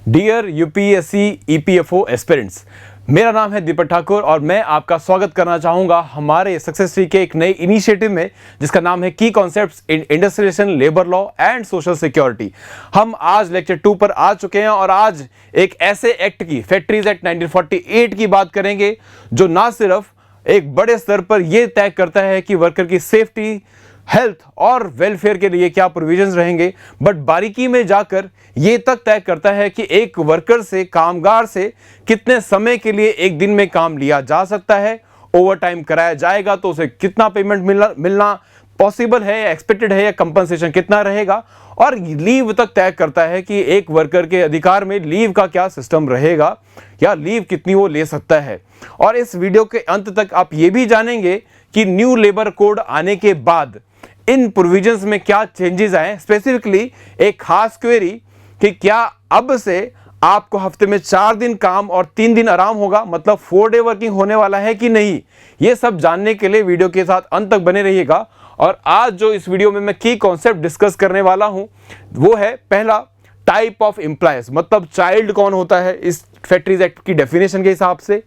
Dear UPSC EPFO aspirants, मेरा नाम है दीपक ठाकुर और मैं आपका स्वागत करना चाहूँगा हमारे सक्सेस ट्री के एक नए इनिशिएटिव में जिसका नाम है की concepts in industrialisation, labour law and social security. हम आज लेक्चर 2 पर आ चुके हैं और आज एक ऐसे एक्ट की, फैक्ट्रीज एक्ट 1948 की बात करेंगे जो ना सिर्फ एक बड़े स्तर पर यह तय करता है कि वर्कर की सेफ्टी, हेल्थ और वेलफेयर के लिए क्या प्रोविजंस रहेंगे, बट बारीकी में जाकर यह तक तय करता है कि एक वर्कर से, कामगार से कितने समय के लिए एक दिन में काम लिया जा सकता है, ओवर टाइम कराया जाएगा तो उसे कितना पेमेंट मिलना पॉसिबल है या एक्सपेक्टेड है, या कंपनसेशन कितना रहेगा, और लीव तक तय करता है कि एक वर्कर के अधिकार में लीव का क्या सिस्टम रहेगा या लीव कितनी वो ले सकता है। और इस वीडियो के अंत तक आप ये भी जानेंगे कि न्यू लेबर कोड आने के बाद इन प्रोविजंस में क्या चेंजेस आए, स्पेसिफिकली एक खास क्वेरी कि क्या अब से आपको हफ्ते में 4 दिन काम और 3 दिन आराम होगा, मतलब 4 डे वर्किंग होने वाला है कि नहीं। ये सब जानने के लिए वीडियो के साथ अंत तक बने रहिएगा। और आज जो इस वीडियो में मैं की कॉन्सेप्ट डिस्कस करने वाला हूं वो है पहला, टाइप ऑफ एम्प्लॉयज, मतलब चाइल्ड कौन होता है इस फैक्ट्रीज एक्ट की डेफिनेशन के हिसाब से,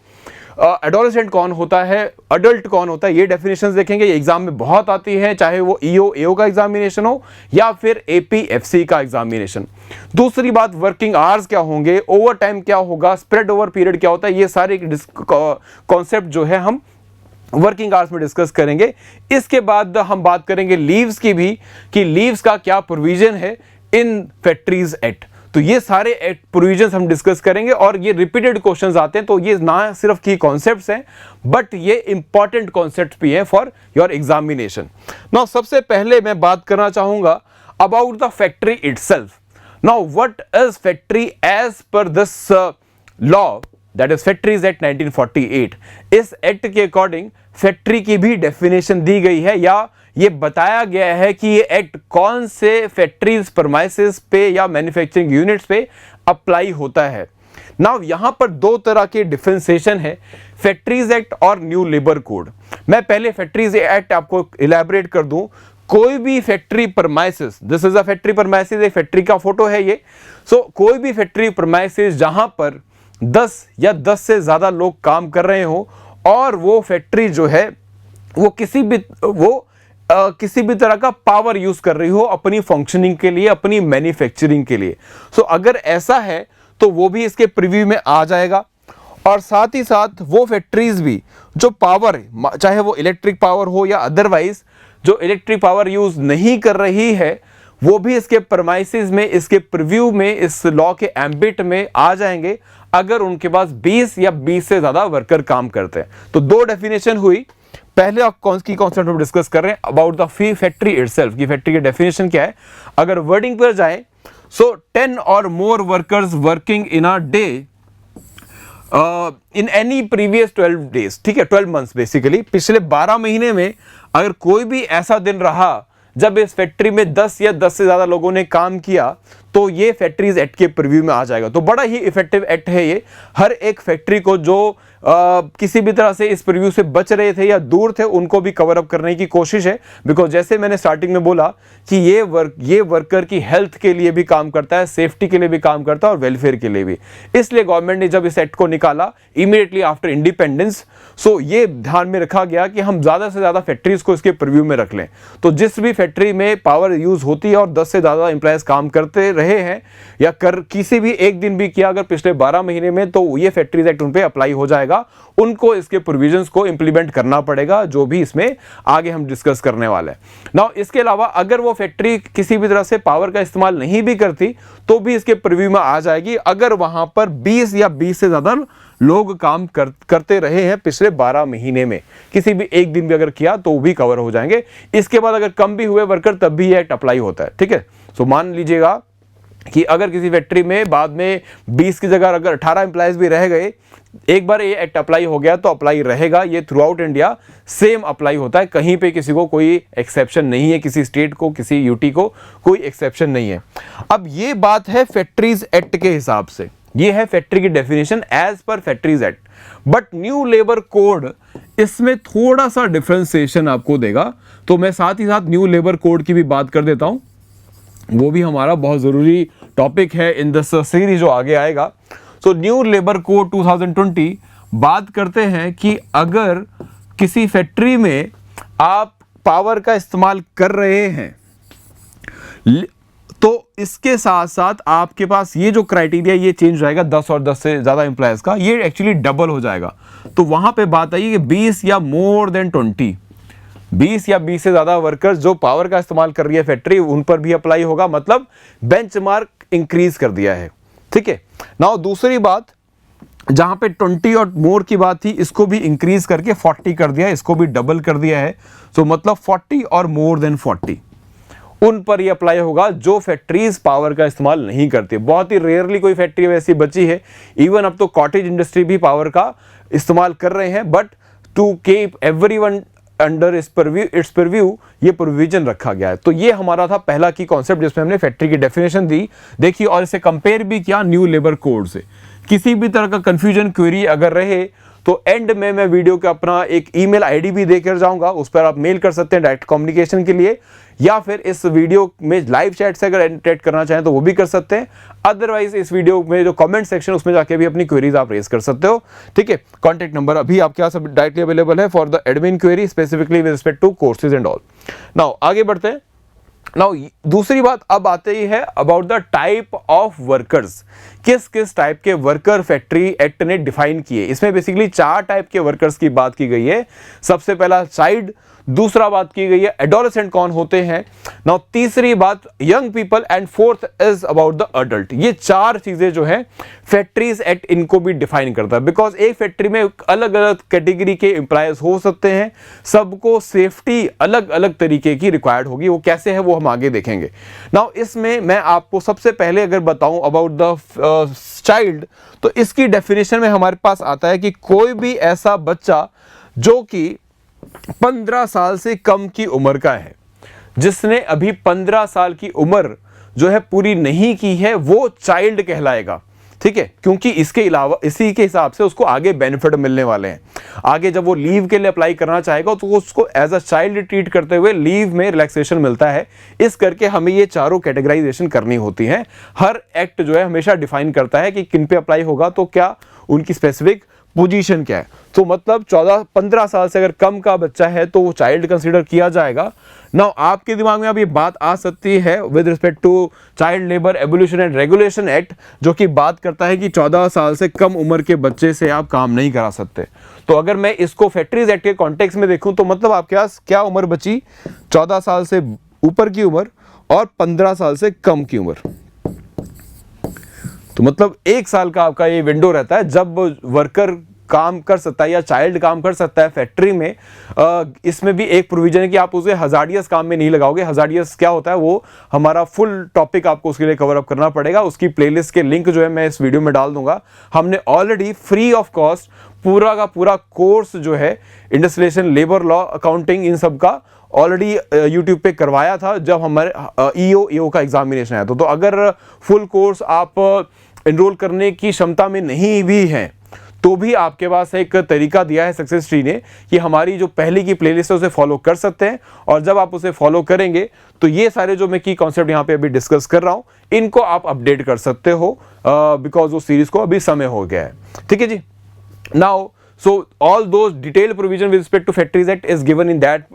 एडोलेसेंट कौन होता है, अडल्ट कौन होता है, ये डेफिनेशंस देखेंगे। ये एग्जाम में बहुत आती है, चाहे वो ईओ एओ का एग्जामिनेशन हो या फिर एपीएफसी का एग्जामिनेशन। दूसरी बात, वर्किंग आवर्स क्या होंगे, ओवर टाइम क्या होगा, स्प्रेड ओवर पीरियड क्या होता है, ये सारे कॉन्सेप्ट जो है हम वर्किंग आवर्स में डिस्कस करेंगे। इसके बाद हम बात करेंगे लीव्स की भी, कि लीव्स का क्या प्रोविजन है इन फैक्ट्रीज एक्ट। तो ये सारे प्रोविजंस हम डिस्कस करेंगे और ये रिपीटेड क्वेश्चंस आते हैं, तो ये ना सिर्फ की कॉन्सेप्ट्स हैं बट ये इंपॉर्टेंट कॉन्सेप्ट्स भी हैं फॉर योर एग्जामिनेशन। नाउ सबसे पहले मैं बात करना चाहूंगा about the factory itself. Now what is factory as per this law, that is factories act 1948। इस एक्ट के अकॉर्डिंग फैक्ट्री की भी डेफिनेशन दी गई है, या ये बताया गया है कि ये एक्ट कौन से फैक्ट्रीज, परमाइसेस पे या मैन्युफैक्चरिंग यूनिट्स पे अप्लाई होता है। नाउ यहां पर 2 तरह के डिफरेंशिएशन है, फैक्ट्रीज एक्ट और न्यू लेबर कोड। मैं पहले फैक्ट्रीज एक्ट आपको इलैबोरेट कर दूं। कोई भी factory premises, this is a factory premises, एक फैक्ट्री का फोटो है ये। कोई भी फैक्ट्री परमाइसेस जहां पर 10 या 10 से ज्यादा लोग काम कर रहे हो और वो फैक्ट्री जो है वो किसी भी तरह का पावर यूज कर रही हो अपनी फंक्शनिंग के लिए, अपनी मैन्युफैक्चरिंग के लिए। अगर ऐसा है तो वो भी इसके प्रीव्यू में आ जाएगा। और साथ ही साथ वो फैक्ट्रीज भी जो पावर, चाहे वो इलेक्ट्रिक पावर हो या अदरवाइज जो इलेक्ट्रिक पावर यूज नहीं कर रही है, वो भी इसके परमाइसेस में, इसके प्रीव्यू में, इस लॉ के एम्बिट में आ जाएंगे अगर उनके पास 20 या 20 से ज्यादा वर्कर काम करते हैं। तो 2 डेफिनेशन हुई। पहले आप कौन सी कॉन्सेप्ट में डिस्कस कर रहे हैं अबाउट द फैक्ट्री इटसेल्फ, की फैक्ट्री की डेफिनेशन क्या है। अगर वर्डिंग पर जाएं, 10 और more workers working in a day in any previous 12 days, ठीक है, 12 मंथ्स बेसिकली, पिछले 12 महीने में अगर कोई भी ऐसा दिन रहा जब इस फैक्ट्री में 10 या 10 से ज्यादा लोगों ने काम किया, तो ये फैक्ट्रीज एक्ट के प्रीव्यू में आ जाएगा। तो बड़ा ही इफेक्टिव एक्ट है ये। हर एक फैक्ट्री को जो किसी भी तरह से इस प्रीव्यू से बच रहे थे या दूर थे, उनको भी कवर अप करने की कोशिश है। बिकॉज जैसे मैंने स्टार्टिंग में बोला कि ये वर्कर की हेल्थ के लिए भी काम करता है, सेफ्टी के लिए भी काम करता है और वेलफेयर के लिए भी। इसलिए गवर्नमेंट ने जब इस एक्ट को निकाला इमीडिएटली आफ्टर इंडिपेंडेंस, ये ध्यान में रखा गया कि हम ज्यादा से ज्यादा फैक्ट्रीज को इसके प्रीव्यू में रख लें। तो जिस भी फैक्ट्री में पावर यूज होती है और 10 से ज्यादा एम्प्लॉयज काम करते रहे हैं या किसी भी एक दिन भी किया अगर पिछले 12 महीने में, तो ये फैक्ट्रीज एक्ट उन पे अप्लाई हो जाएगा। उनको इसके प्रोविजंस को इंप्लीमेंट करना पड़ेगा, जो भी इसमें आगे हम डिस्कस करने वाले हैं। नाउ इसके अलावा अगर वो फैक्ट्री किसी भी तरह से पावर का इस्तेमाल नहीं भी करती तो भी इसके प्रीव्यू में आ जाएगी, अगर वहां पर 20 या 20 से ज्यादा लोग काम करते रहे हैं पिछले 12 महीने में। किसी भी एक दिन भी अगर किया तो भी कवर हो जाएंगे। इसके बाद अगर कम भी हुए वर्कर तब भी ये एक्ट अप्लाई होता है, ठीक है। मान लीजिएगा कि अगर किसी फैक्ट्री में बाद में 20 की जगह अगर 18 एम्प्लॉयज भी रह गए, एक बार ये एक्ट अप्लाई हो गया तो अप्लाई रहेगा। ये through out India same apply होता है, कहीं पे किसी को कोई एक्सेप्शन नहीं है, किसी स्टेट को, किसी यूटी को कोई एक्सेप्शन नहीं है। अब ये बात है फैक्ट्रीज एक्ट के हिसाब से, ये है फैक्ट्री की definition as per factories act. But new labour code इसमें थोड़ा सा डिफरेंशिएशन आपको देगा, तो मैं साथ ही साथ न्यू लेबर कोड की भी बात कर देता हूं। वो भी हमारा बहुत ज़रूरी टॉपिक है इन दिस सीरीज जो आगे आएगा। सो न्यू लेबर कोड 2020 बात करते हैं कि अगर किसी फैक्ट्री में आप पावर का इस्तेमाल कर रहे हैं तो इसके साथ साथ आपके पास ये जो क्राइटेरिया ये चेंज हो जाएगा, 10 और 10 से ज़्यादा एम्प्लॉयज़ का, ये एक्चुअली डबल हो जाएगा। तो वहाँ पे बात आई कि 20 या मोर देन 20 या 20 से ज़्यादा वर्कर्स जो पावर का इस्तेमाल कर रही है फैक्ट्री, उन पर भी अप्लाई होगा, मतलब बेंचमार्क इंक्रीज कर दिया है। ठीक है। नाउ दूसरी बात, जहाँ पे 20 और मोर की बात थी, इसको भी इंक्रीज करके 40 कर दिया है, इसको भी डबल कर दिया है। सो मतलब 40 और मोर देन 40 उन पर ये अप्लाई होगा जो फैक्ट्रीज पावर का इस्तेमाल नहीं करती। बहुत ही रेयरली कोई फैक्ट्री वैसी बची है। इवन अब तो कॉटेज इंडस्ट्री भी पावर का इस्तेमाल कर रहे हैं, but to keep everyone under its purview ये प्रोविजन रखा गया है। तो ये हमारा था पहला की कॉन्सेप्ट जिसमें हमने फैक्ट्री की डेफिनेशन दी, देखिए, और इसे कंपेयर भी किया न्यू लेबर कोड से। किसी भी तरह का कंफ्यूजन क्वेरी अगर रहे तो एंड में मैं वीडियो का अपना एक ईमेल आईडी भी देकर जाऊंगा, उस पर आप मेल कर सकते हैं डायरेक्ट कम्युनिकेशन के लिए, या फिर इस वीडियो में लाइव चैट से अगर इंटरेक्ट करना चाहें तो वो भी कर सकते हैं। अदरवाइज इस वीडियो में जो कमेंट सेक्शन उसमें जाके भी अपनी क्वेरीज आप रेज कर सकते हो। ठीक है। कॉन्टैक्ट नंबर अभी आपके पास डायरेक्टली अवेलेबल है for the admin query specifically with respect to courses and all. Now आगे बढ़ते हैं। नाउ दूसरी बात अब आते ही है about the type of workers. किस किस टाइप के वर्कर फैक्ट्री एक्ट ने डिफाइन किए। इसमें बेसिकली 4 टाइप के वर्कर्स की बात की गई है। सबसे पहला चाइल्ड, दूसरा बात की गई है एडोलेसेंट कौन होते हैं, नाउ तीसरी बात young people, and fourth is about the adult. ये 4 चीजें जो है फैक्ट्रीज एक्ट इनको भी डिफाइन करता है, बिकॉज एक फैक्ट्री में अलग अलग कैटेगरी के एम्प्लॉयज हो सकते हैं, सबको सेफ्टी अलग अलग तरीके की रिक्वायर्ड होगी। वो कैसे है वो हम आगे देखेंगे। नाउ इसमें मैं आपको सबसे पहले अगर बताऊं अबाउट द चाइल्ड, तो इसकी डेफिनेशन में हमारे पास आता है कि कोई भी ऐसा बच्चा जो कि 15 साल से कम की उम्र का है, जिसने अभी 15 साल की उम्र जो है पूरी नहीं की है, वो चाइल्ड कहलाएगा। ठीक है। क्योंकि इसके अलावा इसी के हिसाब से उसको आगे बेनिफिट मिलने वाले हैं। आगे जब वो लीव के लिए अप्लाई करना चाहेगा तो उसको एज अ चाइल्ड ट्रीट करते हुए लीव में रिलैक्सेशन मिलता है। इस करके हमें ये चारों कैटेगराइजेशन करनी होती हैं। हर एक्ट जो है हमेशा डिफाइन करता है कि किन पे अप्लाई होगा, तो क्या उनकी स्पेसिफिक पोजीशन क्या है। तो मतलब 14-15 साल से अगर कम का बच्चा है तो वो चाइल्ड कंसीडर किया जाएगा। नाउ आपके दिमाग में अब ये बात आ सकती है with respect to child labour abolition and regulation act, जो कि बात करता है कि 14 साल से कम उम्र के बच्चे से आप काम नहीं करा सकते। तो अगर मैं इसको फैक्ट्रीज एक्ट के कॉन्टेक्स्ट में देखूं तो मतलब आपके पास क्या उम्र बची, 14 साल से ऊपर की उम्र और 15 साल से कम की उम्र। तो मतलब 1 साल का आपका ये विंडो रहता है जब वर्कर काम कर सकता है या चाइल्ड काम कर सकता है फैक्ट्री में। इसमें भी एक प्रोविजन है कि आप उसे हजार्डियस काम में नहीं लगाओगे। हजार्डियस क्या होता है वो हमारा फुल टॉपिक आपको उसके लिए कवर अप करना पड़ेगा। उसकी प्लेलिस्ट के लिंक जो है मैं इस वीडियो में डाल दूंगा। हमने ऑलरेडी फ्री ऑफ कॉस्ट पूरा का पूरा कोर्स जो है इंडस्ट्रियलाइजेशन, लेबर लॉ, अकाउंटिंग, इन सब का ऑलरेडी यूट्यूब पे करवाया था जब हमारे ईओ का एग्जामिनेशन आया था। तो अगर फुल कोर्स आप एनरोल करने की क्षमता में नहीं भी हैं तो भी आपके पास एक तरीका दिया है सक्सेस ट्री ने कि हमारी जो पहले की प्लेलिस्ट है उसे फॉलो कर सकते हैं। और जब आप उसे फॉलो करेंगे तो ये सारे जो मैं की कॉन्सेप्ट यहाँ पे अभी डिस्कस कर रहा हूँ इनको आप अपडेट कर सकते हो, बिकॉज वो सीरीज को अभी समय हो गया है। ठीक है जी। Now so all those detailed provision with respect to factories act is given in that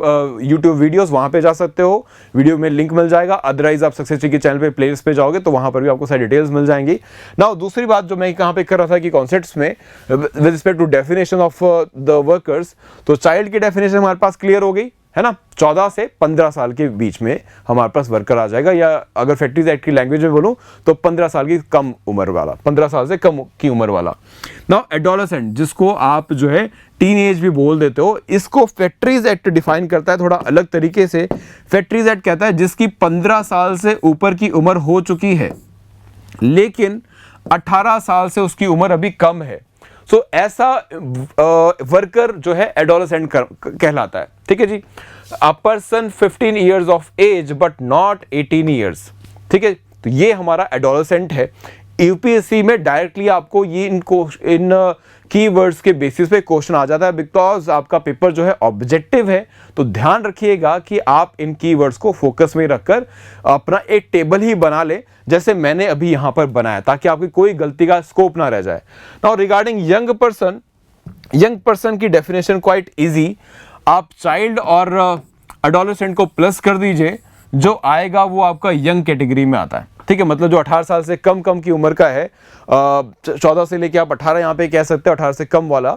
YouTube videos, वहां पे जा सकते हो, वीडियो में लिंक मिल जाएगा। अदरवाइज आप सक्सेस ट्री के चैनल पे प्लेलिस्ट पे जाओगे तो वहां पर भी आपको सारी डिटेल्स मिल जाएंगी। नाउ दूसरी बात जो मैं कहां पे कर रहा था कि कॉन्सेप्ट्स में with respect to definition of the workers, तो चाइल्ड की डेफिनेशन हमारे पास क्लियर हो गई है ना। 14 से 15 साल के बीच में हमारे पास वर्कर आ जाएगा, या अगर फैक्ट्रीज एक्ट की लैंग्वेज में बोलूं तो 15 साल की कम उम्र वाला, 15 साल से कम की उम्र वाला। नाउ एडोलेसेंट, जिसको आप जो है टीन एज भी बोल देते हो, इसको फैक्ट्रीज एक्ट डिफाइन करता है थोड़ा अलग तरीके से। फैक्ट्रीज एक्ट कहता है जिसकी 15 साल से ऊपर की उम्र हो चुकी है लेकिन 18 साल से उसकी उम्र अभी कम है। सो ऐसा वर्कर जो है एडोलेसेंट कहलाता है। ठीक है जी। A person 15 years of age but not 18 years. ठीक है। तो ये हमारा एडोलेसेंट है। यूपीएससी में डायरेक्टली आपको ये इन कीवर्ड्स के बेसिस पे क्वेश्चन आ जाता है, बिकॉज आपका पेपर जो है ऑब्जेक्टिव है। तो ध्यान रखिएगा कि आप इन कीवर्ड्स को फोकस में रखकर अपना एक टेबल ही बना ले, जैसे मैंने अभी यहां पर बनाया, ताकि आपकी कोई गलती का स्कोप ना रह जाए। नाउ रिगार्डिंग यंग पर्सन की डेफिनेशन क्वाइट इजी। आप चाइल्ड और एडोलेसेंट को प्लस कर दीजिए, जो आएगा वो आपका यंग कैटेगरी में आता है। ठीक है, मतलब जो 18 साल से कम की उम्र का है, 14 से लेके आप 18 यहाँ पे कह सकते हो, 18 से कम वाला,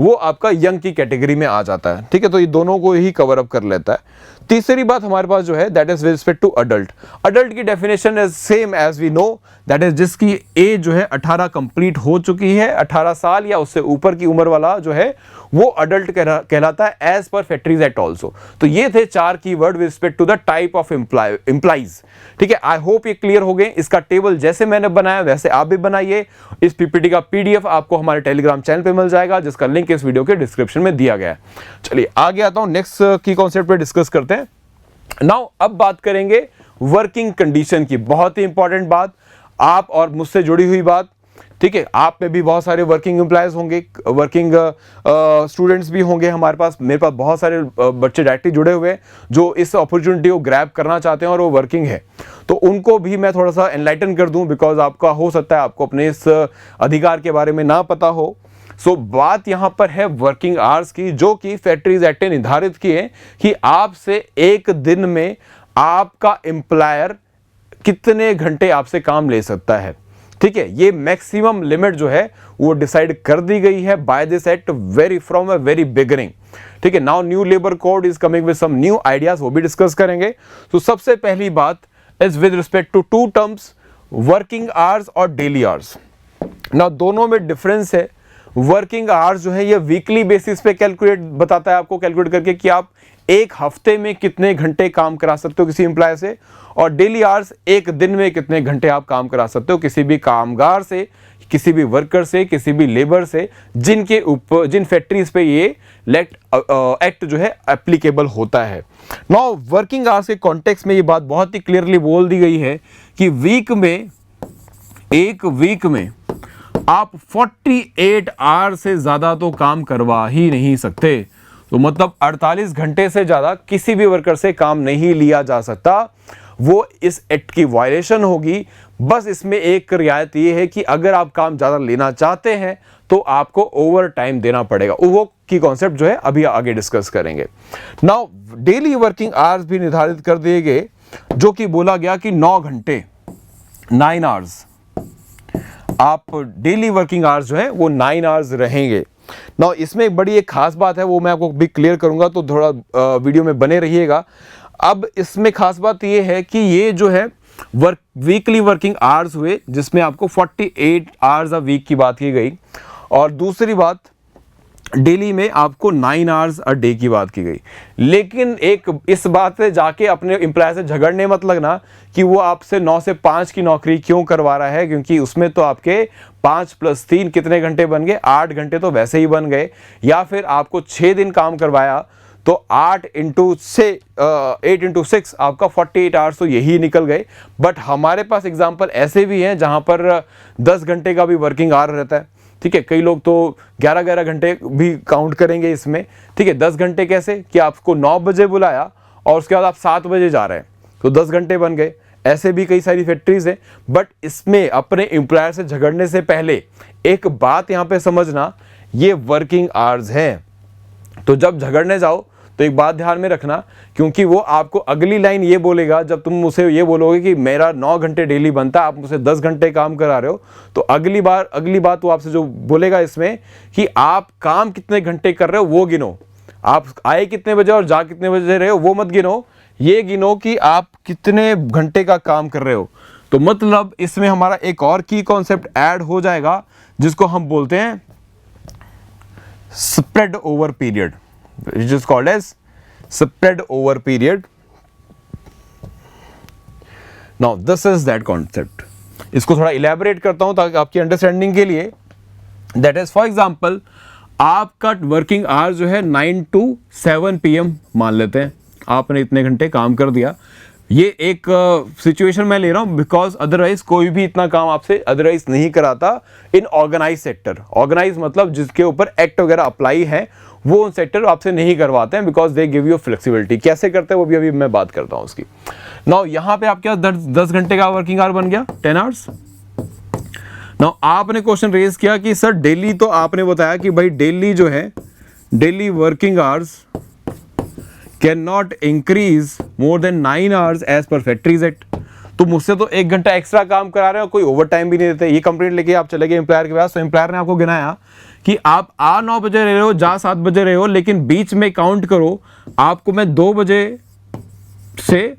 वो आपका यंग की कैटेगरी में आ जाता है। ठीक है, तो ये दोनों को ही कवर अप कर लेता है। तीसरी बात हमारे पास जो है that is with respect to adult की definition is same as we know, that is जिसकी एज जो है 18 कंप्लीट हो चुकी है, 18 साल या उससे ऊपर की उम्र वाला जो है वो अडल्ट कहलाता है as per factories act also. तो ये थे 4 keyword with respect to the type of employees. ठीक है, आई होप ये क्लियर हो गए। इसका टेबल जैसे मैंने बनाया वैसे आप भी बनाइए। इस पीपीटी का पीडीएफ आपको हमारे टेलीग्राम चैनल पे मिल जाएगा, जिसका लिंक इस वीडियो के डिस्क्रिप्शन में दिया गया है। चलिए आगे आता हूं, नेक्स्ट की कॉन्सेप्ट पे डिस्कस करते हैं। नाउ अब बात करेंगे वर्किंग कंडीशन की, बहुत ही इंपॉर्टेंट बात, आप और मुझसे जुड़ी हुई बात। ठीक है, आप में भी बहुत सारे वर्किंग एम्प्लॉयज होंगे, वर्किंग स्टूडेंट्स भी होंगे हमारे पास। मेरे पास बहुत सारे बच्चे डायरेक्टली जुड़े हुए हैं जो इस अपॉर्चुनिटी को ग्रैब करना चाहते हैं और वो वर्किंग है, तो उनको भी मैं थोड़ा सा एनलाइटन कर दूं, बिकॉज आपका हो सकता है आपको अपने इस अधिकार के बारे में ना पता हो। सो बात यहां पर है वर्किंग आवर्स की, जो कि फैक्ट्रीज एक्ट ने निर्धारित किए कि आपसे एक दिन में आपका एम्प्लॉयर कितने घंटे आपसे काम ले सकता है। ठीक है, ये मैक्सिमम लिमिट जो है वो डिसाइड कर दी गई है by this act from a very beginning. ठीक है, now new labour code is coming with some new ideas, वो भी डिस्कस करेंगे। तो सबसे पहली बात is with respect to 2 terms, working hours और डेली आवर्स। नाउ दोनों में डिफरेंस है। वर्किंग आवर्स जो है ये वीकली बेसिस पे कैलकुलेट बताता है आपको, कैलकुलेट करके कि आप एक हफ्ते में कितने घंटे काम करा सकते हो किसी एम्प्लॉय से, और डेली आवर्स एक दिन में कितने घंटे आप काम करा सकते हो किसी भी कामगार से, किसी भी वर्कर से, किसी भी लेबर से, जिन फैक्ट्रीज पे ये एक्ट जो है एप्लीकेबल होता है। नाउ वर्किंग आवर्स के कॉन्टेक्स्ट में ये बात बहुत ही क्लियरली बोल दी गई है कि एक वीक में आप 48 आवर से ज्यादा तो काम करवा ही नहीं सकते। तो मतलब 48 घंटे से ज्यादा किसी भी वर्कर से काम नहीं लिया जा सकता, वो इस एक्ट की वायलेशन होगी। बस इसमें एक रियायत ये है कि अगर आप काम ज्यादा लेना चाहते हैं तो आपको ओवर टाइम देना पड़ेगा। वो की कॉन्सेप्ट जो है अभी आगे डिस्कस करेंगे। नाउ डेली वर्किंग आवर्स भी निर्धारित कर दिए गए, जो कि बोला गया कि 9 घंटे 9 आवर्स आप डेली वर्किंग आवर्स जो है वो 9 आवर्स रहेंगे। नाउ इसमें एक बड़ी एक खास बात है, वो मैं आपको भी क्लियर करूंगा, तो थोड़ा वीडियो में बने रहिएगा। अब इसमें खास बात ये है कि ये जो है वीकली वर्किंग आवर्स हुए, जिसमें आपको 48 आवर्स अ वीक की बात की गई, और दूसरी बात डेली में आपको 9 आवर्स अ डे की बात की गई। लेकिन एक इस बात पे जाके अपने एम्प्लॉय से झगड़ने मत लगना कि वो आपसे 9 से 5 की नौकरी क्यों करवा रहा है, क्योंकि उसमें तो आपके 5 + 3 कितने घंटे बन गए, 8 घंटे तो वैसे ही बन गए। या फिर आपको 6 दिन काम करवाया तो 8 × 6 आपका 48 आवर्स तो यही निकल गए। बट हमारे पास एग्जाम्पल ऐसे भी हैं जहां पर 10 घंटे का भी वर्किंग आवर रहता है। ठीक है, कई लोग तो 11-11 घंटे भी काउंट करेंगे इसमें। ठीक है, 10 घंटे कैसे कि आपको 9 बजे बुलाया और उसके बाद आप 7 बजे जा रहे हैं, तो 10 घंटे बन गए। ऐसे भी कई सारी फैक्ट्रीज हैं। बट इसमें अपने एम्प्लॉयर से झगड़ने से पहले एक बात यहाँ पे समझना, ये वर्किंग आवर्स हैं। तो जब झगड़ने जाओ तो एक बात ध्यान में रखना, क्योंकि वो आपको अगली लाइन ये बोलेगा, जब तुम उसे ये बोलोगे कि मेरा 9 घंटे डेली बनता है, आप मुझसे 10 घंटे काम करा रहे हो, तो अगली बात वो आपसे जो बोलेगा इसमें कि आप काम कितने घंटे कर रहे हो वो गिनो। आप आए कितने बजे और जा कितने बजे रहे हो वो मत गिनो, ये गिनो कि आप कितने घंटे का काम कर रहे हो। तो मतलब इसमें हमारा एक और की कॉन्सेप्ट ऐड हो जाएगा, जिसको हम बोलते हैं spread over period, which is called as spread over period. Now this is that concept. इसको थोड़ा इलेबोरेट करता हूं ताकि आपकी अंडरस्टैंडिंग के लिए। That is for example, आपका वर्किंग आवर जो है 9 to 7 PM मान लेते हैं, आपने इतने घंटे काम कर दिया। ये एक सिचुएशन मैं ले रहा हूँ बिकॉज अदरवाइज कोई भी इतना काम आपसे अदरवाइज नहीं कराता इन ऑर्गेनाइज सेक्टर। ऑर्गेनाइज मतलब जिसके ऊपर एक्ट वगैरह अप्लाई है वो उन सेक्टर आपसे नहीं करवाते हैं because they give you flexibility. कैसे करते हैं वो भी अभी मैं बात करता हूँ उसकी। नाउ यहाँ पे आपके पास 10 घंटे का वर्किंग आवर बन गया, 10 आवर्स। नाउ आपने क्वेश्चन रेज किया कि सर डेली, तो आपने बताया कि भाई डेली जो है, daily working hours can not increase more than 9 hours as per factories act. तो मुझसे तो 1 घंटा एक्स्ट्रा काम करा रहे हो, कोई ओवर टाइम भी नहीं देते। ये कंप्लेंट लेके आप चले गए एम्प्लॉयर के पास, तो एम्प्लॉयर ने आपको गिनाया कि आप आ 9 बजे रहे हो, जा 7 बजे रहे हो, लेकिन बीच में काउंट करो आपको मैं 2 बजे से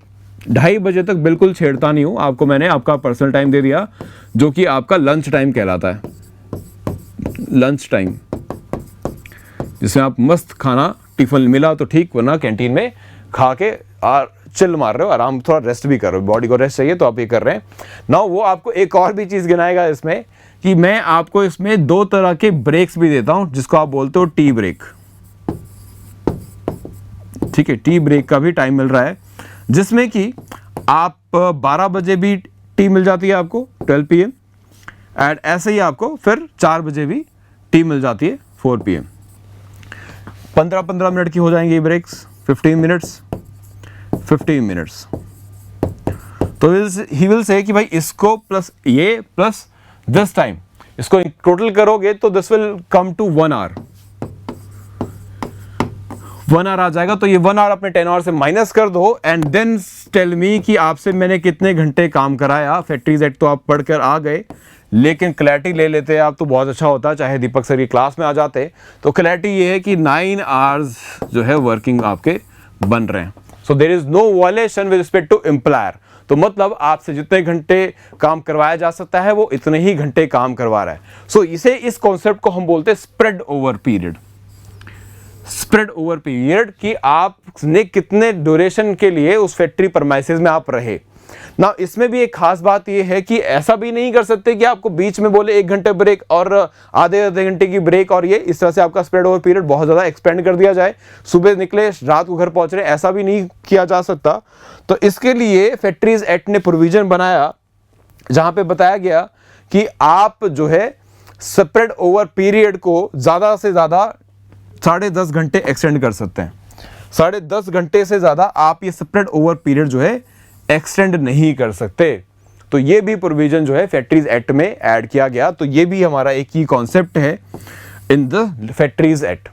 2:30 बजे तक बिल्कुल छेड़ता नहीं हूं। आपको मैंने आपका पर्सनल टाइम दे दिया जो कि आपका लंच टाइम कहलाता है। लंच टाइम जिसमें आप मस्त खाना टिफिन मिला तो ठीक, वरना कैंटीन में खा के चिल मार रहे हो, आराम, थोड़ा रेस्ट भी कर रहे हो, बॉडी को रेस्ट चाहिए तो आप ये कर रहे हैं ना। वो आपको एक और भी चीज़ गिनाएगा इसमें कि मैं आपको इसमें 2 तरह के ब्रेक्स भी देता हूं जिसको आप बोलते हो टी ब्रेक। ठीक है, टी ब्रेक का भी टाइम मिल रहा है जिसमें कि आप 12 बजे भी टी मिल जाती है आपको 12 PM, एंड ऐसे ही आपको फिर 4 बजे भी टी मिल जाती है 4 PM। 15-15 मिनट की हो जाएंगी ब्रेक्स, 15 मिनट्स। तो ही विल से कि भाई इसको प्लस ये प्लस दिस टाइम, इसको टोटल करोगे तो this will come to 1 hour. 1 hour आ जाएगा। तो ये 1 आवर अपने 10 आवर से माइनस कर दो एंड देन टेल मी कि आपसे मैंने कितने घंटे काम कराया। फैक्ट्रीज एक्ट तो आप पढ़कर आ गए, लेकिन क्लैरिटी ले लेते आप तो बहुत अच्छा होता। चाहे दीपक सर की क्लास में आ जाते तो क्लैरिटी ये है कि 9 आवर्स जो है वर्किंग आपके बन रहे हैं। So there is no violation with respect to employer. तो मतलब आपसे जितने घंटे काम करवाया जा सकता है वो इतने ही घंटे काम करवा रहा है। सो इस कॉन्सेप्ट को हम बोलते हैं spread over period. Spread over period कि आपने कितने ड्यूरेशन के लिए उस फैक्ट्री परमाइसेस में आप रहे ना। इसमें भी एक खास बात यह है कि ऐसा भी नहीं कर सकते कि आपको बीच में बोले 1 घंटे ब्रेक और आधे घंटे की ब्रेक, और ये इस तरह से आपका स्प्रेड ओवर पीरियड बहुत ज़्यादा एक्सपेंड कर दिया जाए। सुबह निकले रात को घर पहुंच रहे, ऐसा भी नहीं किया जा सकता। तो इसके लिए फैक्ट्रीज एक्ट ने प्रोविजन बनाया जहां पे बताया गया कि आप जो है स्प्रेड ओवर पीरियड को ज़्यादा से ज़्यादा 10.5 घंटे एक्सटेंड कर सकते हैं। 10.5 घंटे से ज़्यादा आप ये स्प्रेड ओवर पीरियड जो है एक्सटेंड नहीं कर सकते। तो ये भी प्रोविजन जो है फैक्ट्रीज एक्ट में ऐड किया गया। तो ये भी हमारा एक ही कॉन्सेप्ट है इन द फैक्ट्रीज एक्ट।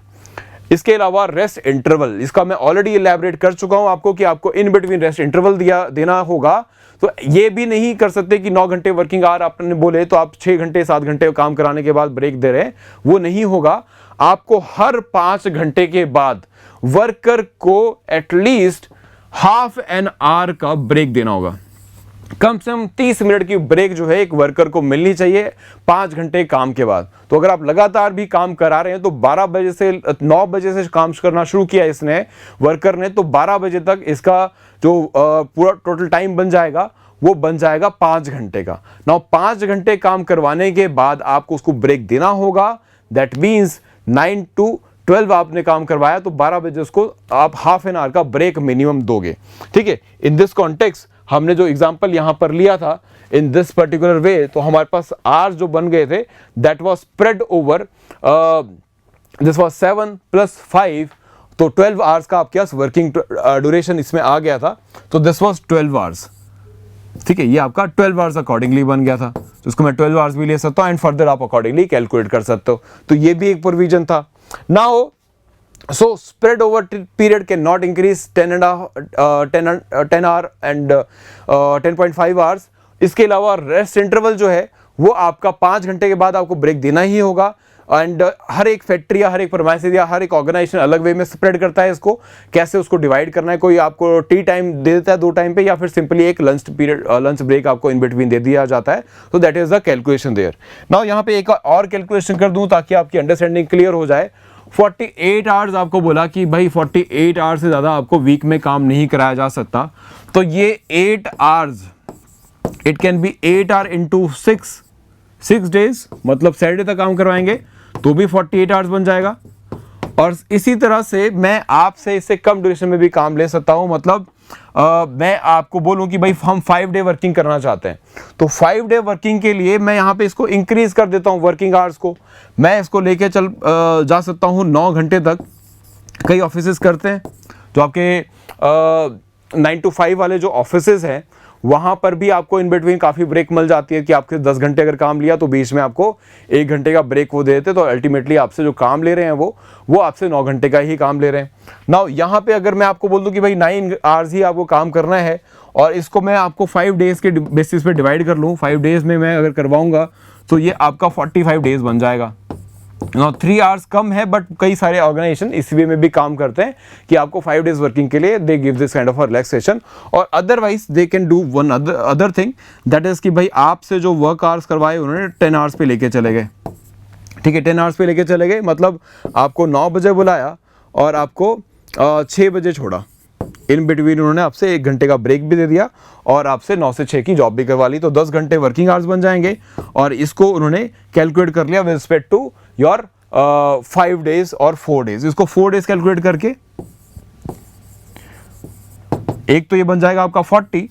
इसके अलावा रेस्ट इंटरवल, इसका मैं ऑलरेडी इलैबोरेट कर चुका हूं आपको कि आपको इन बिटवीन रेस्ट इंटरवल देना होगा। तो ये भी नहीं कर सकते कि 9 घंटे वर्किंग आवर आपने बोले तो आप 6 घंटे 7 घंटे काम कराने के बाद ब्रेक दे रहे हैं, वो नहीं होगा। आपको हर 5 घंटे के बाद वर्कर को एटलीस्ट हाफ एन आवर का ब्रेक देना होगा। कम से कम 30 मिनट की ब्रेक जो है एक वर्कर को मिलनी चाहिए 5 घंटे काम के बाद। तो अगर आप लगातार भी काम करा रहे हैं तो 12 बजे से 9 बजे से काम करना शुरू किया इसने वर्कर ने, तो 12 बजे तक इसका जो पूरा टोटल टाइम बन जाएगा वो बन जाएगा 5 घंटे का। नाउ 5 घंटे काम करवाने के बाद आपको उसको ब्रेक देना होगा। दैट मीन्स 9 to 12 आपने काम करवाया तो 12 बजे उसको आप हाफ एन आवर का ब्रेक मिनिमम दोगे। ठीक है, इन दिस कॉन्टेक्स्ट हमने जो एग्जांपल यहां पर लिया था इन दिस पर्टिकुलर वे, तो हमारे पास आवर्स जो बन गए थे that was spread over, this was 7 + 5, तो 12 आवर्स का आपके पास वर्किंग ड्यूरेशन इसमें आ गया था। तो दिस वाज 12 आवर्स। ठीक है, ये आपका 12 आवर्स अकॉर्डिंगली बन गया था। तो उसको मैं 12 आवर्स भी ले सकता हूं एंड फर्दर आप अकॉर्डिंगली कैलकुलेट कर सकते हो। तो ये भी एक प्रोविजन था। Now so spread over period cannot increase 10 hour and 10.5 hours। इसके अलावा रेस्ट इंटरवल जो है वो आपका 5 घंटे के बाद आपको ब्रेक देना ही होगा। एंड हर एक फैक्ट्री या हर एक प्रोमाइसेस या हर एक ऑर्गेनाइजेशन अलग वे में स्प्रेड करता है इसको, कैसे उसको डिवाइड करना है। कोई आपको टी टाइम दे देता है 2 टाइम पे, या फिर सिंपली एक लंच ब्रेक आपको इन बिटवीन दे दिया जाता है। तो that is the calculation there. Now यहाँ पे एक और कैलकुलेशन कर दूं ताकि आपकी अंडरस्टैंडिंग क्लियर हो जाए। 48 आवर्स आपको बोला कि भाई 48 आवर्स से ज़्यादा आपको वीक में काम नहीं कराया जा सकता। तो ये 8 hours, it can be 8 our into 6 days, मतलब सैटरडे तक काम करवाएंगे तो भी 48 आवर्स बन जाएगा। और इसी तरह से मैं आपसे इससे कम ड्यूरेशन में भी काम ले सकता हूं। मतलब मैं आपको बोलूं कि भाई हम 5 डे वर्किंग करना चाहते हैं, तो 5 डे वर्किंग के लिए मैं यहाँ पे इसको इंक्रीज कर देता हूँ वर्किंग आवर्स को। मैं इसको लेके जा सकता हूँ 9 घंटे तक। कई ऑफिसेस करते हैं जो आपके 9 to 5 वाले जो ऑफिसेस हैं, वहाँ पर भी आपको इन बिटवीन काफ़ी ब्रेक मिल जाती है कि आपके 10 घंटे अगर काम लिया तो बीच में आपको 1 घंटे का ब्रेक वो दे देते, तो अल्टीमेटली आपसे जो काम ले रहे हैं वो आपसे 9 घंटे का ही काम ले रहे हैं। नाउ यहाँ पे अगर मैं आपको बोल दूँ कि भाई 9 आवर्स ही आपको काम करना है और इसको मैं आपको 5 डेज़ के बेसिस पे डिवाइड कर लूँ, 5 डेज़ में मैं अगर करवाऊँगा तो ये आपका 45 डेज़ बन जाएगा। 3 आवर्स कम है, बट कई सारे ऑर्गेनाइजेशन इस वे में भी काम करते हैं कि आपको 5 डेज वर्किंग के लिए they give this kind of relaxation. और otherwise they can do one other thing, that is कि भाई आपसे जो वर्क आवर्स करवाए उन्होंने 10 आवर्स पे लेके चले गए। ठीक है, 10 आवर्स पे लेके चले गए, मतलब आपको 9 बजे बुलाया और आपको 6 बजे छोड़ा। इन बिटवीन उन्होंने आपसे 1 घंटे का ब्रेक भी दे दिया और आपसे 9 से 6 की जॉब भी करवा ली, तो 10 घंटे वर्किंग आवर्स बन जाएंगे। और इसको उन्होंने कैलकुलेट कर लिया with respect to your 5 days और 4 डेज। इसको 4 डेज कैलकुलेट करके एक तो ये बन जाएगा आपका 40,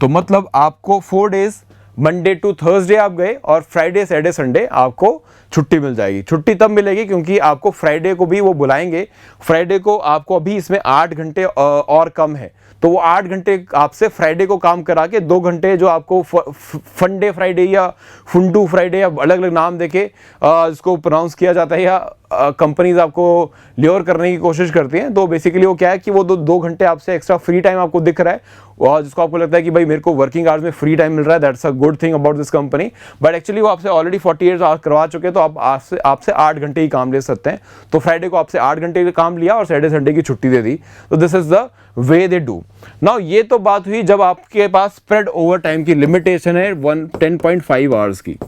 तो मतलब आपको 4 डेज मंडे टू थर्सडे आप गए और फ्राइडे सैटरडे संडे आपको छुट्टी मिल जाएगी। छुट्टी तब मिलेगी क्योंकि आपको फ्राइडे को भी वो बुलाएंगे। फ्राइडे को आपको अभी इसमें 8 घंटे और कम है, तो वो 8 घंटे आपसे फ्राइडे को काम करा के 2 घंटे जो आपको फंडे फ्राइडे या फुंडू फ्राइडे या अलग अलग नाम देके इसको प्रोनाउंस किया जाता है या कंपनीज आपको ल्योर करने की कोशिश करती हैं, तो बेसिकली वो क्या है कि वो 2 घंटे आपसे एक्स्ट्रा फ्री टाइम आपको दिख रहा है और जिसको आपको लगता है कि भाई मेरे को वर्किंग आवर्स में फ्री टाइम मिल रहा है, that's a good thing about this company. But actually वो आपसे ऑलरेडी 48 आवर्स करवा चुके हैं, तो आप आपसे 8 घंटे ही काम ले सकते हैं। तो फ्राइडे को आपसे 8 घंटे का काम लिया और सैटरडे संडे की छुट्टी दे दी, तो this is the way they do. Now ये तो बात हुई जब आपके पास स्प्रेड ओवर टाइम की लिमिटेशन है 10.5 आवर्स की,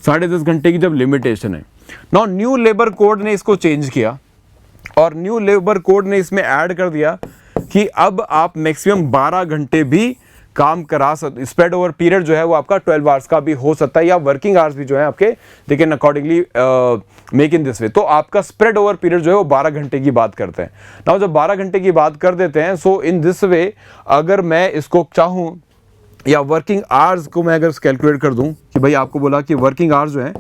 10.5 घंटे की जब लिमिटेशन है। नाउ न्यू लेबर कोड ने इसको चेंज किया और न्यू लेबर कोड ने इसमें ऐड कर दिया कि अब आप मैक्सिमम 12 घंटे भी काम करा सकते। स्प्रेड ओवर पीरियड जो है वो आपका 12 आवर्स का भी हो सकता है, या वर्किंग आवर्स भी जो है आपके they can accordingly make in this way. तो आपका स्प्रेड ओवर पीरियड जो है वो 12 घंटे की बात करते हैं। नाउ जब 12 घंटे की बात कर देते हैं, सो इन दिस वे अगर मैं इसको चाहूँ या वर्किंग आवर्स को मैं अगर कैलकुलेट कर दूं कि भाई आपको बोला कि वर्किंग आवर्स जो है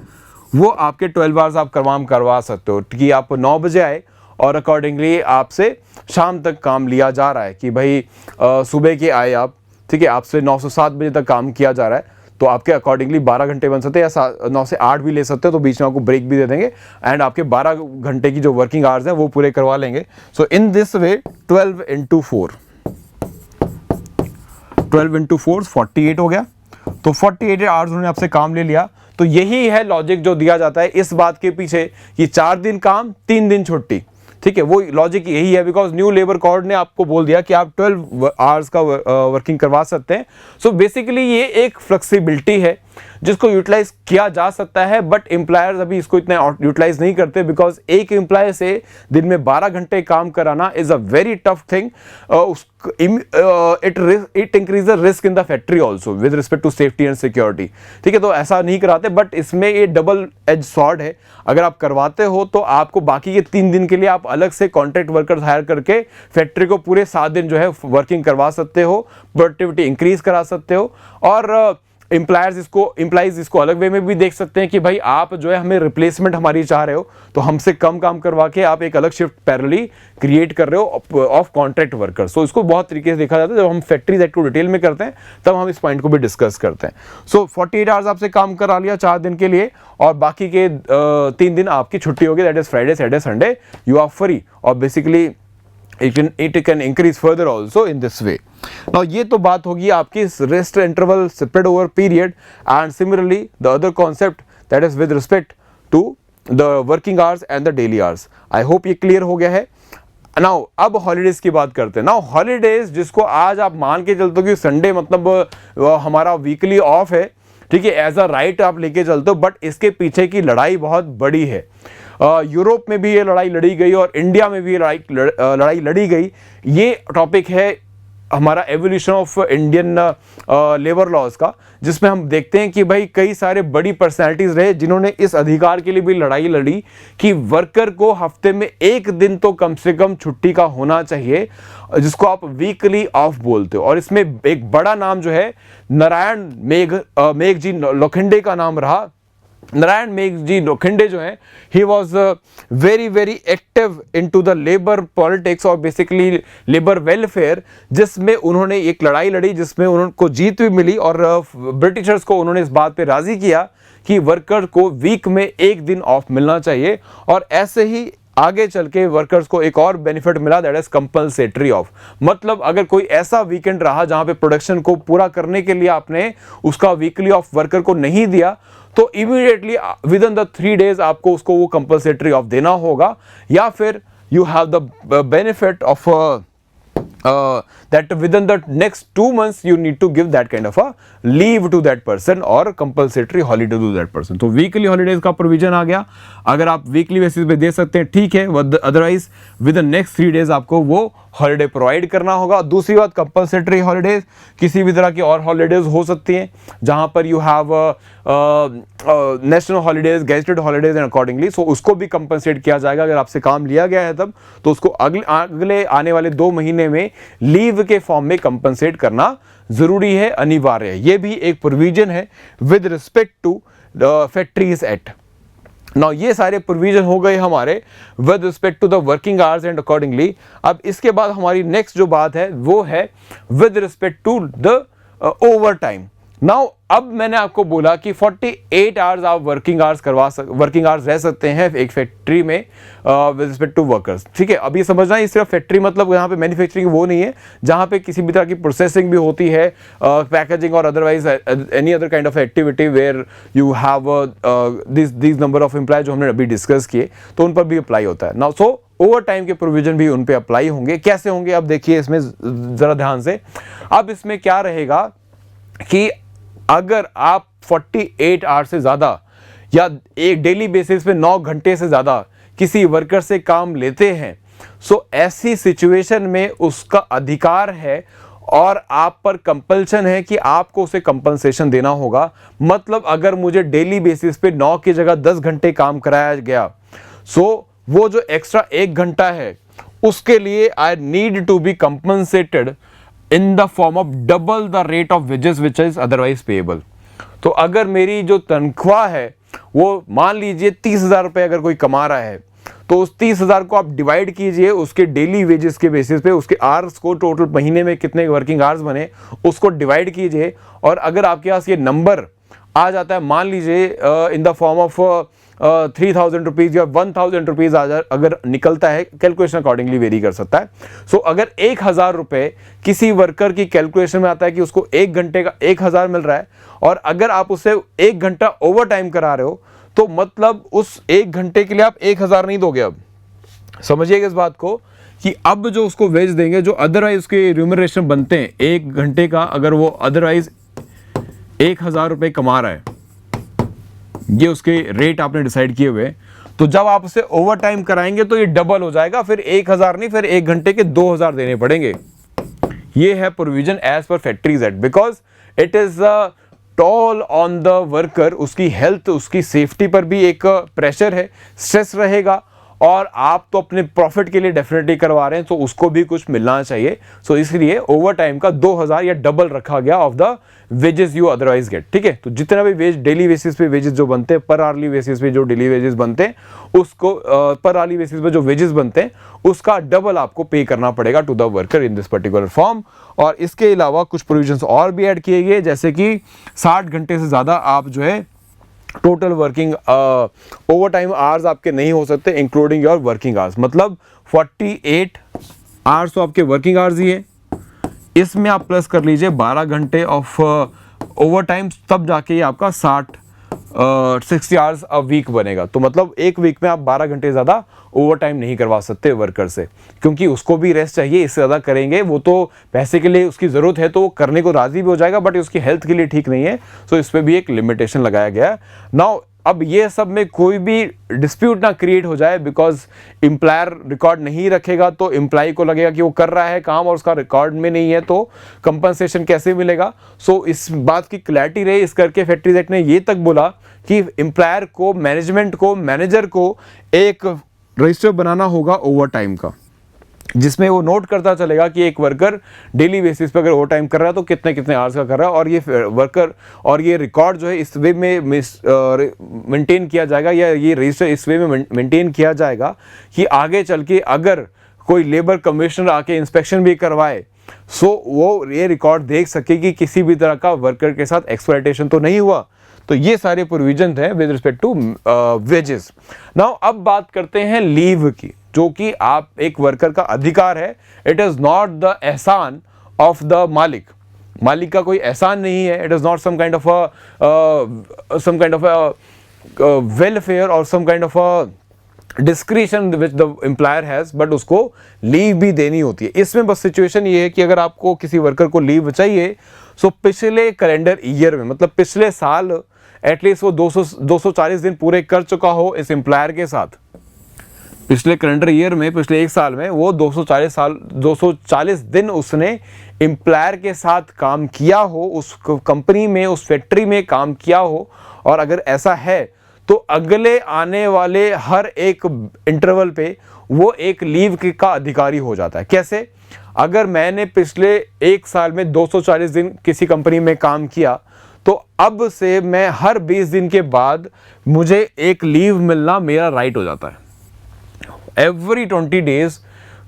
वो आपके 12 आवर्स आप करवा सकते हो कि आप 9 बजे आए और अकॉर्डिंगली आपसे शाम तक काम लिया जा रहा है कि भाई सुबह के आए आप, ठीक है, आपसे 9 से 7 बजे तक काम किया जा रहा है, तो आपके अकॉर्डिंगली 12 घंटे बन सकते हैं या 9 से 8 भी ले सकते हो, तो बीच में आपको ब्रेक भी दे देंगे एंड आपके 12 घंटे की जो वर्किंग आवर्स हैं वो पूरे करवा लेंगे। सो इन दिस वे 12 into 4 48 हो गया, तो 48 आवर्स उन्होंने आपसे काम ले लिया। तो यही है लॉजिक जो दिया जाता है इस बात के पीछे कि 4 दिन काम 3 दिन छुट्टी, ठीक है, वो लॉजिक यही है बिकॉज न्यू लेबर कोड ने आपको बोल दिया कि आप 12 आवर्स का वर्किंग करवा सकते हैं। सो बेसिकली ये एक फ्लेक्सिबिलिटी है जिसको यूटिलाइज किया जा सकता है, बट एम्प्लॉयर्स अभी इसको इतना यूटिलाइज नहीं करते बिकॉज एक एम्प्लॉय से दिन में 12 घंटे काम कराना is a very tough thing. It increase the risk in the factory also with respect to safety and security, ठीक है, तो ऐसा नहीं कराते। बट इसमें ये डबल एज सॉर्ड है, अगर आप करवाते हो तो आपको बाकी के 3 दिन के लिए आप अलग से कॉन्ट्रैक्ट वर्कर्स हायर करके फैक्ट्री को पूरे 7 दिन जो है वर्किंग करवा सकते हो, प्रोडक्टिविटी इंक्रीज करा सकते हो। और एम्प्लॉयर्स इसको अलग वे में भी देख सकते हैं कि भाई आप जो है हमें रिप्लेसमेंट हमारी चाह रहे हो, तो हमसे कम काम करवा के आप एक अलग शिफ्ट पैरेलली क्रिएट कर रहे हो ऑफ कॉन्ट्रैक्ट वर्कर्स। सो इसको बहुत तरीके से देखा जाता है। जब हम फैक्ट्री एक्ट को डिटेल में करते हैं तब हम इस पॉइंट को भी डिस्कस करते हैं। सो 48 आवर्स आपसे काम करा लिया 4 दिन के लिए और बाकी के 3 दिन आपकी छुट्टी होगी, that is Friday Saturday Sunday you are free. और basically it can increase further also in this way. Now ये तो बात होगी आपकी rest interval spread over period, and similarly the other concept that is with respect to the working hours and the daily hours. I hope ये clear हो गया है। Now अब हॉलीडेज की बात करते हैं। Now हॉलीडेज जिसको आज आप मान के चलते हो कि संडे मतलब हमारा वीकली ऑफ है, ठीक है, एज अ राइट आप लेके चलते हो, बट इसके पीछे की लड़ाई बहुत बड़ी है। यूरोप में भी ये लड़ाई लड़ी गई और इंडिया में भी लड़ाई लड़ी गई। ये टॉपिक है हमारा evolution of Indian labour laws का, जिसमें हम देखते हैं कि भाई कई सारे बड़ी पर्सनालिटीज रहे जिन्होंने इस अधिकार के लिए भी लड़ाई लड़ी कि वर्कर को हफ्ते में एक दिन तो कम से कम छुट्टी का होना चाहिए, जिसको आप वीकली ऑफ बोलते हो। और इसमें एक बड़ा नाम जो है नारायण मेघजी लोखंडे का नाम रहा। नारायण मेघजी लोखंडे जो है, he was very very active into the labour politics और बेसिकली लेबर वेलफेयर, जिसमें उन्होंने एक लड़ाई लड़ी जिसमें उनको जीत भी मिली और ब्रिटिशर्स को उन्होंने इस बात पे राजी किया कि वर्कर को वीक में एक दिन ऑफ मिलना चाहिए। और ऐसे ही आगे चल के वर्कर्स को एक और बेनिफिट मिला, दैट इज कंपलसेटरी ऑफ। मतलब अगर कोई ऐसा वीकेंड रहा जहां पे प्रोडक्शन को पूरा करने के लिए आपने उसका वीकली ऑफ वर्कर को नहीं दिया, तो immediately with in the 3 days आपको उसको वो कंपलसेटरी ऑफ देना होगा, या फिर you have the benefit of that within the next 2 months you need to give that kind of a leave to that person or compulsory holiday to that person। तो weekly holidays का provision आ गया। अगर आप weekly basis पे दे सकते हैं ठीक है, otherwise with the next 3 days आपको वो हॉलीडे प्रोवाइड करना होगा। दूसरी बात, कंपलसेटरी हॉलीडेज किसी भी तरह की और हॉलीडेज हो सकती हैं जहां पर you have national holidays, gazetted holidays and accordingly so उसको भी कंपनसेट किया जाएगा। अगर आपसे काम लिया गया है तब तो उसको अगले आने वाले 2 महीने में लीव के फॉर्म में कंपनसेट करना जरूरी है, अनिवार्य है। ये भी एक प्रोविजन है with respect to factories act. Now ये सारे प्रोविजन हो गए हमारे with respect to the working hours and accordingly. अब इसके बाद हमारी नेक्स्ट जो बात है वो है with respect to the overtime. Now अब मैंने आपको बोला कि 48 आवर्स आप वर्किंग आवर्स रह सकते हैं एक फैक्ट्री में विद रिस्पेक्ट टू वर्कर्स। ठीक है, अब ये समझना है सिर्फ फैक्ट्री मतलब यहाँ पे मैन्युफैक्चरिंग वो नहीं है जहाँ पे किसी भी तरह की प्रोसेसिंग भी होती है, पैकेजिंग और otherwise any other kind of activity where you have this number of employ जो हमने अभी डिस्कस किए, तो उन पर भी अप्लाई होता है। नाउ सो ओवर टाइम के प्रोविजन भी उन पर अप्लाई होंगे। कैसे होंगे अब देखिए इसमें जरा ध्यान से। अब इसमें क्या रहेगा कि अगर आप 48 आवर्स से ज़्यादा या एक डेली बेसिस पे 9 घंटे से ज़्यादा किसी वर्कर से काम लेते हैं, सो ऐसी सिचुएशन में उसका अधिकार है और आप पर कंपल्शन है कि आपको उसे कंपनसेशन देना होगा। मतलब अगर मुझे डेली बेसिस पे 9 की जगह 10 घंटे काम कराया गया, सो वो जो एक्स्ट्रा 1 घंटा है उसके लिए I need to be compensated in the form of double the rate of wages which is otherwise payable। तो अगर मेरी जो तनख्वाह है वो मान लीजिए 30,000 रुपये अगर कोई कमा रहा है, तो उस 30,000 को आप डिवाइड कीजिए उसके डेली वेजेस के बेसिस पे, उसके आवर्स को टोटल महीने में कितने वर्किंग आवर्स बने उसको डिवाइड कीजिए। और अगर आपके पास ये नंबर आ जाता है, मान लीजिए in the form of 3,000 rupees या 1,000 रुपीज़ अगर निकलता है, कैलकुलेशन अकॉर्डिंगली वेरी कर सकता है। सो अगर 1,000 रुपये किसी वर्कर की कैलकुलेशन में आता है कि उसको 1 घंटे का 1,000 मिल रहा है, और अगर आप उसे 1 घंटा ओवर टाइम करा रहे हो, तो मतलब उस 1 घंटे के लिए आप 1,000 नहीं दोगे। अब समझिएगा इस बात को कि अब जो उसको वेज देंगे, जो अदरवाइज उसके रिम्यूनरेशन बनते हैं 1 घंटे का, अगर वो अदरवाइज 1,000 रुपये कमा रहा है, ये उसके रेट आपने डिसाइड किए हुए, तो जब आप उसे ओवर टाइम कराएंगे तो ये डबल हो जाएगा, फिर 1,000 नहीं, फिर 1 घंटे के 2,000 देने पड़ेंगे। ये है provision as per factories act, because it is toll on the worker. उसकी हेल्थ, उसकी सेफ्टी पर भी एक प्रेशर है, स्ट्रेस रहेगा, और आप तो अपने प्रॉफिट के लिए डेफिनेटली करवा रहे हैं, तो उसको भी कुछ मिलना चाहिए। सो इसलिए ओवर टाइम का 2,000 या डबल रखा गया of the wages you otherwise get. ठीक है, तो जितना भी वेज डेली बेसिस पे वेजेस जो बनते हैं, पर आवर्ली बेसिस पे जो डेली वेजेस बनते हैं, उसको पर आवर्ली बेसिस पे जो वेजेस बनते हैं उसका डबल आपको पे करना पड़ेगा to the worker in this particular form. और इसके अलावा कुछ प्रोविजंस और भी ऐड किए गए, जैसे कि 60 घंटे से ज़्यादा आप जो है total working over time hours आपके नहीं हो सकते, इंक्लूडिंग योर वर्किंग आवर्स। मतलब 48 आवर्स तो आपके वर्किंग आवर्स ही है, इसमें आप प्लस कर लीजिए 12 घंटे ऑफ ओवर टाइम, तब जाके ये आपका 60 आवर्स अ वीक बनेगा। तो मतलब एक वीक में आप 12 घंटे ज़्यादा ओवर टाइम नहीं करवा सकते वर्कर से, क्योंकि उसको भी रेस्ट चाहिए। इससे ज़्यादा करेंगे वो तो पैसे के लिए उसकी ज़रूरत है तो वो करने को राज़ी भी हो जाएगा, बट उसकी हेल्थ के लिए ठीक नहीं है। सो इस पर भी एक लिमिटेशन लगाया गया है। नाउ अब ये सब में कोई भी डिस्प्यूट ना क्रिएट हो जाए, बिकॉज एम्प्लॉयर रिकॉर्ड नहीं रखेगा तो एम्प्लॉय को लगेगा कि वो कर रहा है काम और उसका रिकॉर्ड में नहीं है, तो कंपनसेशन कैसे मिलेगा। सो इस बात की क्लैरिटी रहे, इस करके फैक्ट्रीज एक्ट ने ये तक बोला कि एम्प्लॉयर को, मैनेजमेंट को, मैनेजर को एक रजिस्टर बनाना होगा ओवर टाइम का, जिसमें वो नोट करता चलेगा कि एक वर्कर डेली बेसिस पर अगर ओवर टाइम कर रहा है तो कितने कितने आवर्स का कर रहा है, और ये वर्कर और ये रिकॉर्ड जो है इस वे में मेंटेन किया जाएगा, या ये रजिस्टर इस वे में मेंटेन किया जाएगा कि आगे चल के अगर कोई लेबर कमिश्नर आके इंस्पेक्शन भी करवाए सो वो ये रिकॉर्ड देख सके कि किसी भी तरह का वर्कर के साथ एक्सप्लॉयटेशन तो नहीं हुआ। तो ये सारे प्रोविजन हैं with respect to wages. Now अब बात करते हैं लीव की, जो कि आप एक वर्कर का अधिकार है। इट इज नॉट द एहसान ऑफ द मालिक, मालिक का कोई एहसान नहीं है। It is not some kind of a welfare और some kind of a discretion which the employer has, but उसको लीव भी देनी होती है। इसमें बस सिचुएशन ये है कि अगर आपको किसी वर्कर को लीव चाहिए सो पिछले कैलेंडर ईयर में, मतलब पिछले साल एटलीस्ट वो 240 दिन पूरे कर चुका हो इस एम्प्लॉयर के साथ। पिछले कैलेंडर ईयर में, पिछले एक साल में वो 240 दिन उसने एम्प्लॉयर के साथ काम किया हो, उस कंपनी में, उस फैक्ट्री में काम किया हो। और अगर ऐसा है तो अगले आने वाले हर एक इंटरवल पे वो एक लीव का अधिकारी हो जाता है। कैसे? अगर मैंने पिछले एक साल में 240 दिन किसी कंपनी में काम किया तो अब से मैं हर 20 दिन के बाद मुझे एक लीव मिलना मेरा राइट हो जाता है। एवरी 20 डेज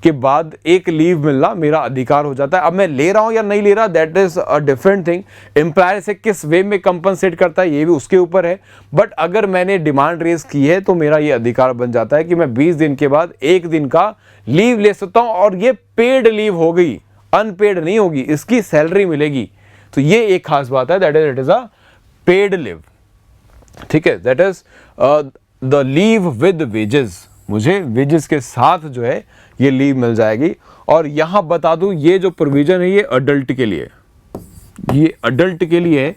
के बाद एक लीव मिलना मेरा अधिकार हो जाता है। अब मैं ले रहा हूं या नहीं ले रहा, that is a different thing. Employer से किस वे में कंपनसेट करता है ये भी उसके ऊपर है, बट अगर मैंने डिमांड रेज की है तो मेरा ये अधिकार बन जाता है कि मैं 20 दिन के बाद एक दिन का लीव ले सकता हूं। और ये पेड लीव हो गई, अनपेड नहीं होगी, इसकी सैलरी मिलेगी। तो ये एक खास बात है, that is it is a paid leave. ठीक है, that is the leave with wages. मुझे वेजेस के साथ जो है ये लीव मिल जाएगी। और यहां बता दूं ये जो प्रोविजन है ये अडल्ट के लिए, ये अडल्ट के लिए है।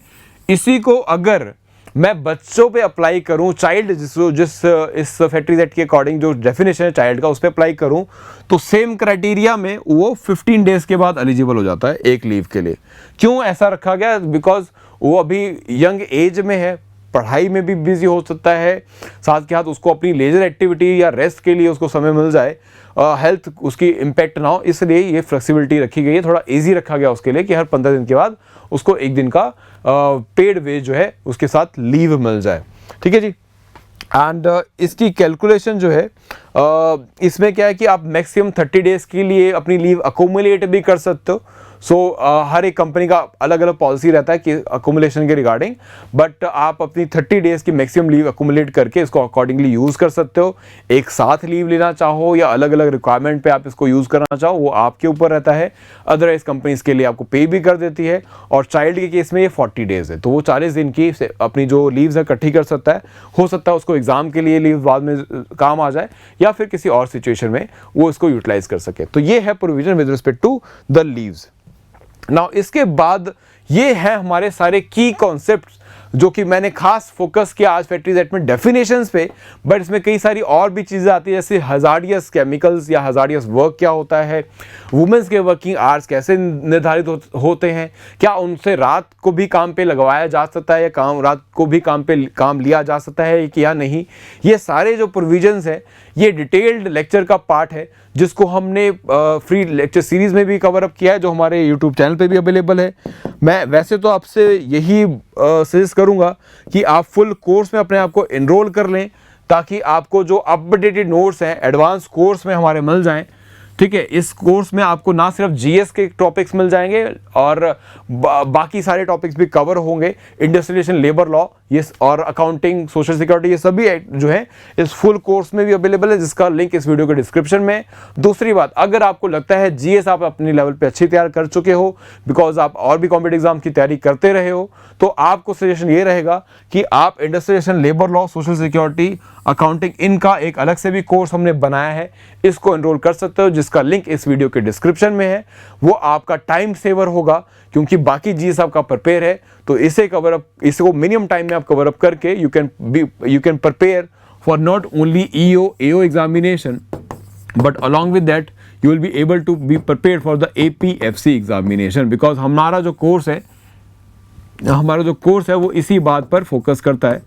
इसी को अगर मैं बच्चों पे अप्लाई करूं, चाइल्ड जिस इस फैक्ट्रीज एक्ट के अकॉर्डिंग जो डेफिनेशन है चाइल्ड का उस पर अप्लाई करूं, तो सेम क्राइटेरिया में वो 15 डेज के बाद एलिजिबल हो जाता है एक लीव के लिए। क्यों ऐसा रखा गया? बिकॉज वो अभी यंग एज में है, पढ़ाई में भी बिजी हो सकता है, साथ के साथ उसको अपनी लेजर एक्टिविटी या रेस्ट के लिए उसको समय मिल जाए, हेल्थ उसकी इम्पैक्ट ना हो, इसलिए ये फ्लेक्सिबिलिटी रखी गई है। थोड़ा इजी रखा गया उसके लिए कि हर 15 दिन के बाद उसको एक दिन का पेड वेज जो है उसके साथ लीव मिल जाए। ठीक है जी। एंड इसकी कैलकुलेशन जो है इसमें क्या है कि आप मैक्सिमम 30 डेज के लिए अपनी लीव अकोमुलेट भी कर सकते हो। सो हर एक कंपनी का अलग अलग पॉलिसी रहता है कि अकोमुलेशन के रिगार्डिंग, बट आप अपनी 30 डेज की मैक्सिमम लीव अकोमुलेट करके इसको अकॉर्डिंगली यूज़ कर सकते हो। एक साथ लीव लेना चाहो या अलग अलग रिक्वायरमेंट पे आप इसको यूज़ करना चाहो वो आपके ऊपर रहता है। अदरवाइज कंपनी इसके लिए आपको पे भी कर देती है। और चाइल्ड के केस में ये 40 डेज है, तो वो 40 दिन की अपनी जो लीव्स है इकट्ठी कर सकता है। हो सकता है उसको एग्जाम के लिए लीव बाद में काम आ जाए या फिर किसी और सिचुएशन में वो इसको यूटिलाइज कर सके। तो ये है provision with respect to the leaves. Now इसके बाद ये है हमारे सारे की कॉन्सेप्ट्स जो कि मैंने खास फोकस किया आज फैक्ट्रीज एक्ट में डेफिनेशंस पे, बट इसमें कई सारी और भी चीज़ें आती है जैसे हजार्डियस केमिकल्स या हजार्डियस वर्क क्या होता है, वुमेन्स के वर्किंग आवर्स कैसे निर्धारित होते हैं, क्या उनसे रात को भी काम पे लगवाया जा सकता है या रात को भी काम लिया जा सकता है कि या नहीं। ये सारे जो प्रोविजंस हैं ये डिटेल्ड लेक्चर का पार्ट है जिसको हमने फ्री लेक्चर सीरीज में भी कवर अप किया है जो हमारे यूट्यूब चैनल पे भी अवेलेबल है। मैं वैसे तो आपसे यही सजेस्ट करूंगा कि आप फुल कोर्स में अपने आप को एनरोल कर लें ताकि आपको जो अपडेटेड नोट्स हैं एडवांस कोर्स में हमारे मिल जाएं। ठीक है, इस कोर्स में आपको ना सिर्फ जीएस के टॉपिक्स मिल जाएंगे और बाकी सारे टॉपिक्स भी कवर होंगे, इंडस्ट्रियलाइजेशन, लेबर लॉ, ये और अकाउंटिंग, सोशल सिक्योरिटी, ये सभी जो है इस फुल कोर्स में भी अवेलेबल है जिसका लिंक इस वीडियो के डिस्क्रिप्शन में। दूसरी बात, अगर आपको लगता है जीएस आप अपनी लेवल पे अच्छी तैयार कर चुके हो बिकॉज आप और भी कॉम्पिटिटिव एग्जाम की तैयारी करते रहे हो, तो आपको सजेशन ये रहेगा कि आप industrialisation, labour law, social security, accounting, इनका एक अलग से भी कोर्स हमने बनाया है, इसको एनरोल कर सकते हो जिसका लिंक इस वीडियो के डिस्क्रिप्शन में है। वो आपका टाइम सेवर होगा क्योंकि बाकी जीएस आपका प्रिपेयर है तो इसे कवर अप, इसको मिनिमम टाइम में आप कवर अप करके you can prepare for not only EO examination but along with that you will be able to be prepared for the APFC examination because हमारा जो course है वो इसी बात पर फोकस करता है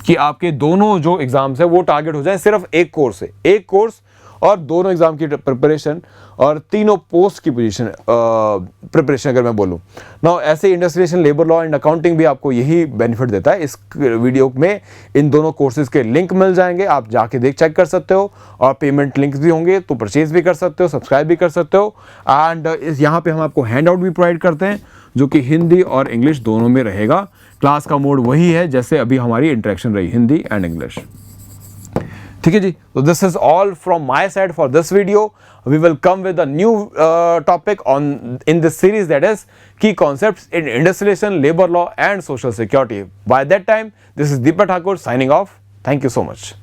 कि आपके दोनों जो एग्जाम्स है वो टारगेट हो जाए सिर्फ एक कोर्स और दोनों एग्जाम की प्रिपरेशन और तीनों पोस्ट की पोजीशन प्रिपरेशन अगर मैं बोलूँ ना। ऐसे industrial labour law and accounting भी आपको यही बेनिफिट देता है। इस वीडियो में इन दोनों कोर्सेज के लिंक मिल जाएंगे, आप जाके चेक कर सकते हो और पेमेंट लिंक्स भी होंगे तो परचेज भी कर सकते हो, सब्सक्राइब भी कर सकते हो। एंड यहाँ पे हम आपको हैंड आउट भी प्रोवाइड करते हैं जो कि हिंदी और इंग्लिश दोनों में रहेगा। क्लास का मोड वही है जैसे अभी हमारी इंटरेक्शन रही, हिंदी एंड इंग्लिश। ठीक है जी, तो this is all from my side for this video. We will come with a new topic on in this series, that is key concepts in industrialisation, labour law and social security. By that time, this is Deepak Thakur signing off. Thank you so much.